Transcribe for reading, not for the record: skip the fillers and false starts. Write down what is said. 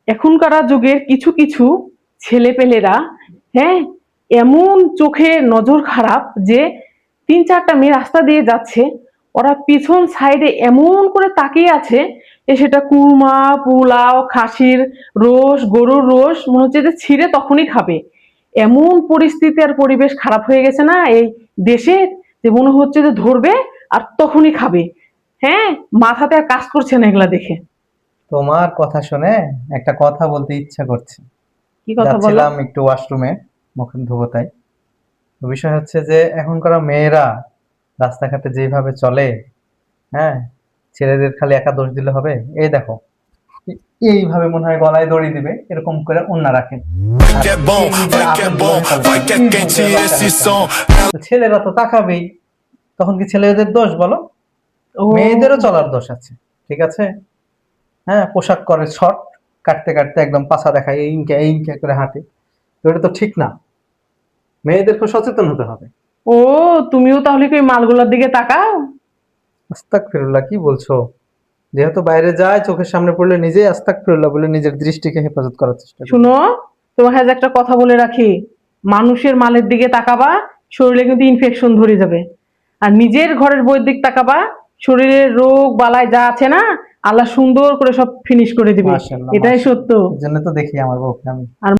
এখনকার যুগের কিছু কিছু ছেলেপেলেরা, হ্যাঁ, এমন চোখে নজর খারাপ যে 3-4টা মেয়ে রাস্তা দিয়ে যাচ্ছে, ওরা পিছন সাইডে এমন করে তাকিয়ে আছে যে সেটা কুরমা, পোলাও, খাসির রোস, গরুর রোস মনে হচ্ছে যে ছিঁড়ে তখনই খাবে। এমন পরিস্থিতি আর পরিবেশ খারাপ হয়ে গেছে না এই দেশে, যে মনে হচ্ছে যে ধরবে আর তখনই খাবে। হ্যাঁ, মাথাতে আর কাজ করছে না এগুলা দেখে। তোমার কথা শুনে একটা কথা বলতে ইচ্ছা করছে। কি কথা বলো? যাচ্ছিলাম একটু ওয়াশরুমে, মুখ ধোবো তাই। তো বিষয় হচ্ছে যে এখনকার মেয়েরা রাস্তাঘাটে যেভাবে চলে, হ্যাঁ, ছেলেদের খালি একা দোষ দিলে হবে? এই দেখো, এইভাবে মনে হয় গলায় দড়ি দিবে, এরকম করে ওন্না রাখে, আর এই নিজের আপেল গুলো হেফাজত করে এইভাবে রাস্তাঘাটে হাঁটে। তো ছেলেরা তো তাকাবেই, তখন কি ছেলেদের দোষ বলো? ও, মেয়েদেরও চলার দোষ আছে, ঠিক আছে? হ্যাঁ, পোশাক করে শর্ট, কাটতে কাটতে একদম পাছা দেখায়, এই ইনকে করে হাঁটে। তো এটা তো ঠিক না, মেয়েদেরকে সচেতন হতে হবে। ও, তুমিও তাহলে কি ওই মালগুলোর দিকে তাকাও? আস্তাগফিরুল্লাহ, কি বলছো? যেহেতু বাইরে যায়, চোখের সামনে পড়লে নিজেই আস্তাগফিরুল্লাহ বলে নিজের দৃষ্টিকে হেফাজত করার চেষ্টা করি। শুনো, তোমার কাছে একটা কথা বলে রাখি, মানুষের মালের দিকে তাকাবা, শরীরে কিন্তু ইনফেকশন ধরে যাবে। আর নিজের ঘরের বইয়ের দিক তাকাবা, শরীরের রোগ বালাই যা আছে না, আল্লাহ সুন্দর করে সব ফিনিশ করে দিবে। মাশাআল্লাহ, এটাই মাশাআল্লাহ, সত্য। এই জন্য তো দেখি আমার বউকে আমি। আর